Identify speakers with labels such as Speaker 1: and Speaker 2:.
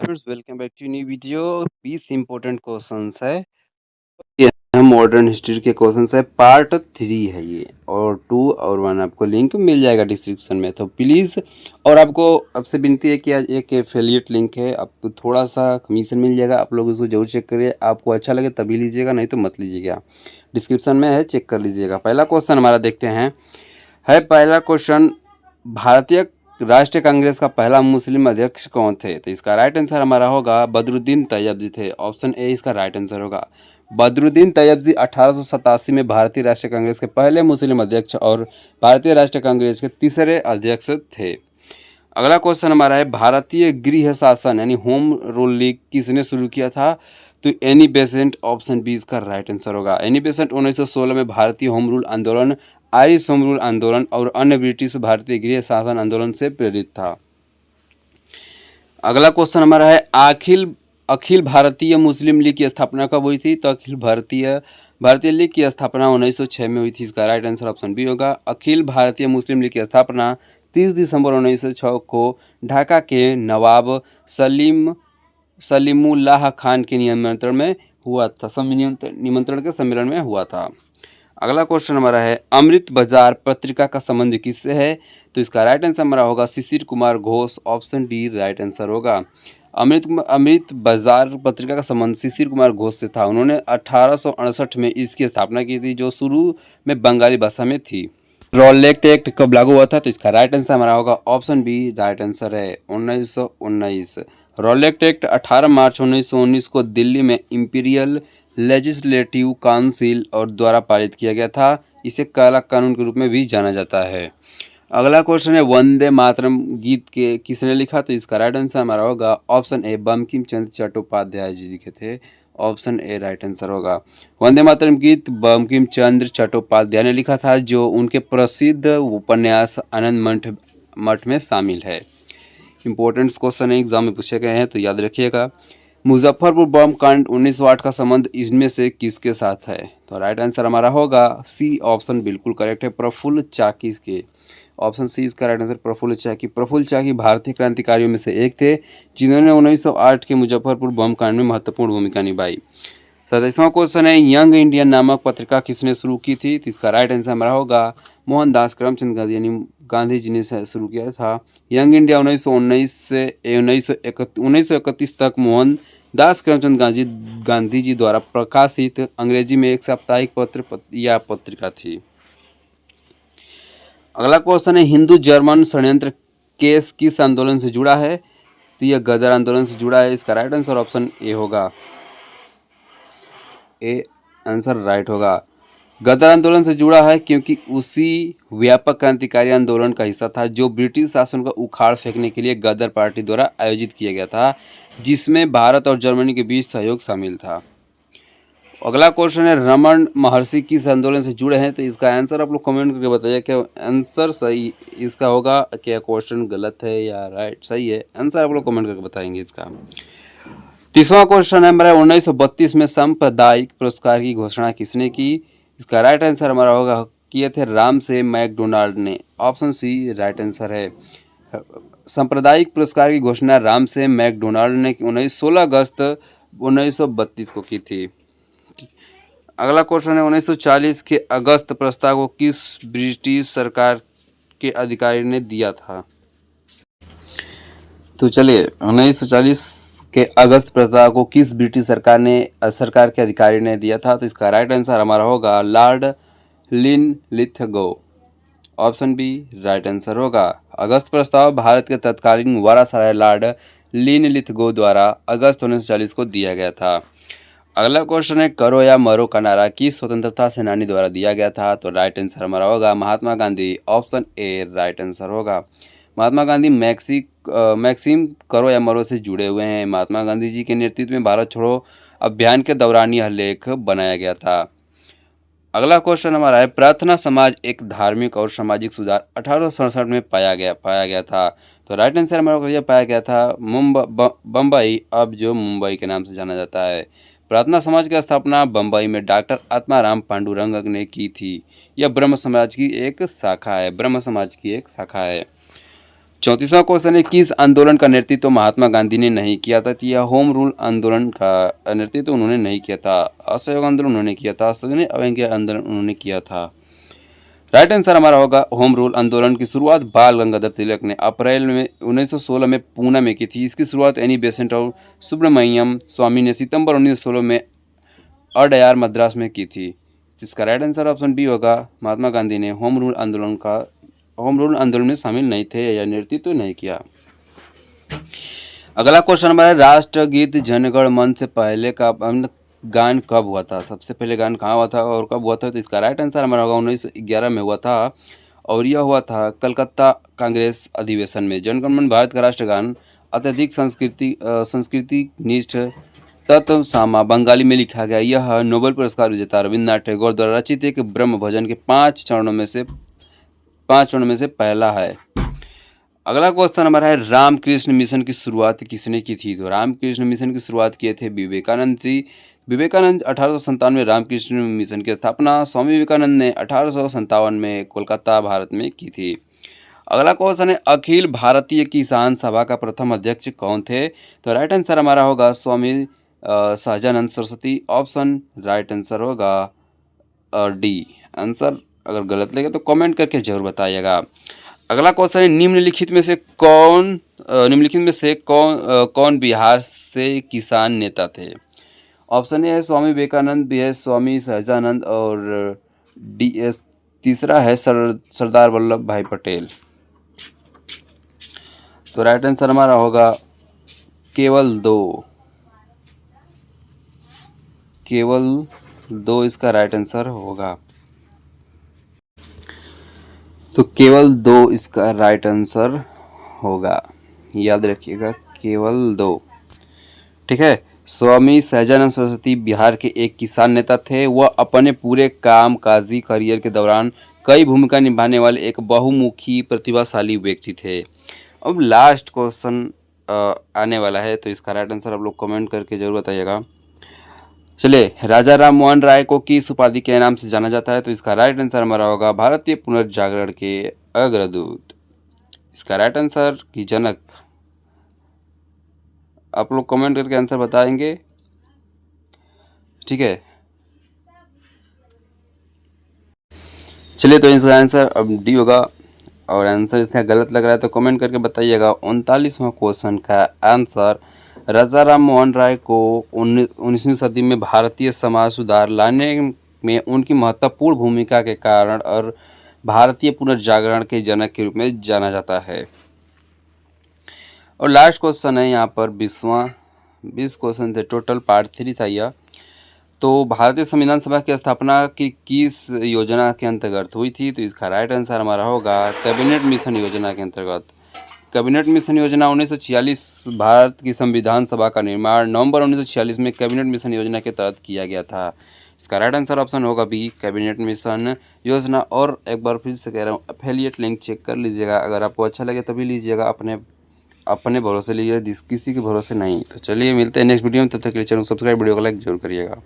Speaker 1: Friends welcome back to new video. 20 important questions है। ये modern history के questions है, पार्ट 3 है ये, और 2 और 1 आपको लिंक मिल जाएगा डिस्क्रिप्शन में, तो प्लीज़। और आपको आपसे विनती है कि आज एक एफिलिएट लिंक है, आपको थोड़ा सा कमीशन मिल जाएगा, आप लोग उसको जरूर चेक करिए। आपको अच्छा लगे तभी लीजिएगा, नहीं तो मत लीजिएगा। डिस्क्रिप्शन में है, चेक कर लीजिएगा। पहला क्वेश्चन हमारा देखते हैं। पहला क्वेश्चन, भारतीय राष्ट्रीय कांग्रेस का पहला मुस्लिम अध्यक्ष कौन थे? तो इसका राइट आंसर हमारा होगा बदरुद्दीन तैयबजी थे। ऑप्शन ए इसका राइट आंसर होगा। बदरुद्दीन तैयबजी 1887 में भारतीय राष्ट्रीय कांग्रेस के पहले मुस्लिम अध्यक्ष और भारतीय राष्ट्रीय कांग्रेस के तीसरे अध्यक्ष थे। अगला क्वेश्चन हमारा है, भारतीय गृह शासन यानी होम रूल लीग किसने शुरू किया था? तो एनी बेसेंट। ऑप्शन बी इसका राइट आंसर होगा। एनी बेसेंट 1916 में भारतीय होम रूल आंदोलन, आयरिश होम रूल आंदोलन और अन्य ब्रिटिश भारतीय गृह शासन आंदोलन से प्रेरित था। अगला क्वेश्चन हमारा है, अखिल भारतीय मुस्लिम लीग की स्थापना कब हुई थी? तो अखिल भारतीय लीग की स्थापना 1906 में हुई थी। इसका राइट आंसर ऑप्शन बी होगा। अखिल भारतीय मुस्लिम लीग की स्थापना 30 दिसंबर 1906 को ढाका के नवाब सलीमुल्लाह खान के निमंत्रण में हुआ था। निमंत्रण के सम्मेलन में हुआ था। अगला क्वेश्चन हमारा है, अमृत बाजार पत्रिका का संबंध किससे है? तो इसका राइट आंसर हमारा होगा Shishir Kumar Ghosh. Option D right answer होगा। अमृत बाजार पत्रिका का संबंध शिशिर कुमार घोष से था। उन्होंने 1868 में इसकी स्थापना की थी, जो शुरू में बंगाली भाषा में थी। रॉलेट एक्ट कब लागू हुआ था? तो इसका राइट आंसर हमारा होगा ऑप्शन बी राइट आंसर है 1919। रॉलेट एक्ट 18 मार्च 1919 को दिल्ली में इंपीरियल लेजिस्लेटिव काउंसिल और द्वारा पारित किया गया था। इसे काला कानून के रूप में भी जाना जाता है। अगला क्वेश्चन है, वंदे मातरम गीत के किसने लिखा? तो इसका राइट आंसर हमारा होगा ऑप्शन ए बंकिम चंद्र चट्टोपाध्याय जी लिखे थे। ऑप्शन ए राइट आंसर होगा। वंदे मातरम गीत बंकिम चंद्र चट्टोपाध्याय ने लिखा था, जो उनके प्रसिद्ध उपन्यास आनंद मठ में शामिल है। इंपॉर्टेंट क्वेश्चन है, एग्जाम में पूछे गए हैं, तो याद रखिएगा। मुजफ्फरपुर बम कांड 1908 का संबंध इनमें से किसके साथ है? तो राइट आंसर हमारा होगा सी ऑप्शन बिल्कुल करेक्ट है, प्रफुल्ल चाकी के। ऑप्शन सी इसका राइट आंसर प्रफुल्ल चाकी। प्रफुल्ल चाकी भारतीय क्रांतिकारियों में से एक थे, जिन्होंने 1908 के मुजफ्फरपुर बम कांड में महत्वपूर्ण भूमिका निभाई। 27वां क्वेश्चन है, यंग इंडियन नामक पत्रिका किसने शुरू की थी? तो इसका राइट आंसर हमारा होगा मोहनदास करमचंद गांधी, यानी गांधी जी ने शुरू किया था। यंग इंडिया 1919 से 1931 तक मोहनदास करमचंद गांधी जी द्वारा प्रकाशित अंग्रेजी में एक साप्ताहिक पत्र या पत्रिका थी। अगला क्वेश्चन है, हिंदू जर्मन षड्यंत्र केस किस आंदोलन से जुड़ा है? तो यह गदर आंदोलन से जुड़ा है। इसका राइट आंसर ऑप्शन ए होगा। ए आंसर राइट होगा। गदर आंदोलन से जुड़ा है क्योंकि उसी व्यापक क्रांतिकारी आंदोलन का हिस्सा था, जो ब्रिटिश शासन को उखाड़ फेंकने के लिए गदर पार्टी द्वारा आयोजित किया गया था, जिसमें भारत और जर्मनी के बीच सहयोग शामिल था। अगला क्वेश्चन है, रमन महर्षि किस आंदोलन से जुड़े हैं? तो इसका आंसर आप लोग कमेंट करके बताइए, क्या आंसर सही इसका होगा, क्या क्वेश्चन गलत है या राइट सही है? आंसर आप लोग कमेंट करके बताएंगे इसका। 30वां क्वेश्चन है हमारा, 1932 में सांप्रदायिक पुरस्कार की घोषणा किसने की? इसका राइट आंसर हमारा होगा किए थे राम से मैकडोनाल्ड ने। ऑप्शन सी राइट आंसर है। सांप्रदायिक पुरस्कार की घोषणा राम से मैकडोनाल्ड ने 16 अगस्त 1932 को की थी। अगला क्वेश्चन है, 1940 के अगस्त प्रस्ताव को किस ब्रिटिश सरकार के अधिकारी ने दिया था? तो चलिए, 1940 के अगस्त प्रस्ताव को किस ब्रिटिश सरकार के अधिकारी ने दिया था? तो इसका राइट आंसर हमारा होगा Lord Linlithgow. Option B right answer होगा। अगस्त प्रस्ताव भारत के तत्कालीन वायसराय लॉर्ड लिनलिथगो द्वारा अगस्त 1940 को दिया गया था। अगला क्वेश्चन है, करो या मरो का नारा किस स्वतंत्रता सेनानी द्वारा दिया गया था? तो राइट आंसर हमारा होगा Mahatma Gandhi. Option A right answer होगा। महात्मा गांधी मैक्सिम करो या मरो से जुड़े हुए हैं। महात्मा गांधी जी के नेतृत्व में भारत छोड़ो अभियान के दौरान यह लेख बनाया गया था। अगला क्वेश्चन हमारा है, प्रार्थना समाज एक धार्मिक और सामाजिक सुधार 1867 में पाया गया था। तो राइट आंसर हमारा यह पाया गया था बम्बई, अब जो मुंबई के नाम से जाना जाता है। प्रार्थना समाज की स्थापना बम्बई में डॉक्टर आत्माराम पांडुरंग ने की थी। यह ब्रह्म समाज की एक शाखा है। 34वां क्वेश्चन है, किस आंदोलन का नेतृत्व महात्मा गांधी ने नहीं किया था? तो यह होम रूल आंदोलन का नेतृत्व उन्होंने नहीं किया था। असहयोग आंदोलन उन्होंने किया था, सविनय अवज्ञा आंदोलन उन्होंने किया था। राइट आंसर हमारा होगा होम रूल आंदोलन की शुरुआत बाल गंगाधर तिलक ने अप्रैल में 1916 में पूना में की थी। इसकी शुरुआत एनी बेसेंट और सुब्रमण्यम स्वामी ने सितंबर 1916 में अडयार मद्रास में की थी। इसका राइट आंसर ऑप्शन बी होगा, महात्मा गांधी ने होम रूल आंदोलन में शामिल नहीं थे या नेतृत्व नहीं किया। अगला क्वेश्चन हमारा राष्ट्रगीत जनगण मन से पहले का गान कब हुआ था? सबसे पहले गान कहाँ हुआ था और कब हुआ था? तो इसका राइट आंसर हमारा होगा 1911 में हुआ था और यह हुआ था कलकत्ता कांग्रेस अधिवेशन में। जनगण मन भारत का राष्ट्रगान अत्यधिक संस्कृति निष्ठ तत्व सामा बंगाली में लिखा गया। यह नोबेल पुरस्कार विजेता रविन्द्रनाथ टैगोर द्वारा रचित एक ब्रह्म भजन के 5 चरणों में से पहला है। अगला क्वेश्चन हमारा है, रामकृष्ण मिशन की शुरुआत किसने की थी? तो रामकृष्ण मिशन की शुरुआत किए थे विवेकानंद जी। विवेकानंद 1857 में रामकृष्ण मिशन की स्थापना स्वामी विवेकानंद ने 1857 में कोलकाता भारत में की थी। अगला क्वेश्चन है, अखिल भारतीय किसान सभा का प्रथम अध्यक्ष कौन थे? तो राइट आंसर हमारा होगा Swami Sahajanand Saraswati. Option right answer होगा डी। आंसर अगर गलत लगे तो कमेंट करके जरूर बताइएगा। अगला क्वेश्चन है, निम्नलिखित में से कौन बिहार से किसान नेता थे? ऑप्शन ए है स्वामी विवेकानंद, बी है स्वामी सहजानंद और तीसरा है सरदार वल्लभ भाई पटेल। तो राइट आंसर हमारा होगा केवल दो इसका राइट आंसर होगा। तो केवल 2 इसका राइट आंसर होगा, याद रखिएगा, केवल 2। ठीक है। स्वामी सहजानंद सरस्वती बिहार के एक किसान नेता थे। वह अपने पूरे कामकाजी करियर के दौरान कई भूमिका निभाने वाले एक बहुमुखी प्रतिभाशाली व्यक्ति थे। अब लास्ट क्वेश्चन आने वाला है, तो इसका राइट आंसर आप लोग कमेंट करके जरूर बताइएगा। चलिए, राजा राम मोहन राय को किस उपाधि के नाम से जाना जाता है? तो इसका राइट आंसर हमारा होगा भारतीय पुनर्जागरण के अग्रदूत। इसका राइट आंसर की जनक आप लोग कमेंट करके आंसर बताएंगे। ठीक है, चलिए, तो इसका आंसर अब डी होगा और आंसर इसका गलत लग रहा है तो कमेंट करके बताइएगा। 39वां क्वेश्चन का आंसर, राजा राम मोहन राय को 19वीं सदी में भारतीय समाज सुधार लाने में उनकी महत्वपूर्ण भूमिका के कारण और भारतीय पुनर्जागरण के जनक के रूप में जाना जाता है। और लास्ट क्वेश्चन है यहाँ पर 20 क्वेश्चन थे टोटल, पार्ट 3 था यह। तो भारतीय संविधान सभा की स्थापना की किस योजना के अंतर्गत हुई थी? तो इसका राइट आंसर हमारा होगा कैबिनेट मिशन योजना के अंतर्गत। कैबिनेट मिशन योजना 1946 भारत की संविधान सभा का निर्माण नवंबर 1946 में कैबिनेट मिशन योजना के तहत किया गया था। इसका राइट आंसर ऑप्शन होगा बी, कैबिनेट मिशन योजना। और एक बार फिर से कह रहा हूँ, एफिलिएट लिंक चेक कर लीजिएगा, अगर आपको अच्छा लगे तभी लीजिएगा, अपने भरोसे लीजिए, किसी के भरोसे नहीं। तो चलिए, मिलते हैं नेक्स्ट वीडियो में, तब तक के लिए चैनल सब्सक्राइब, वीडियो को लाइक जरूर करिएगा।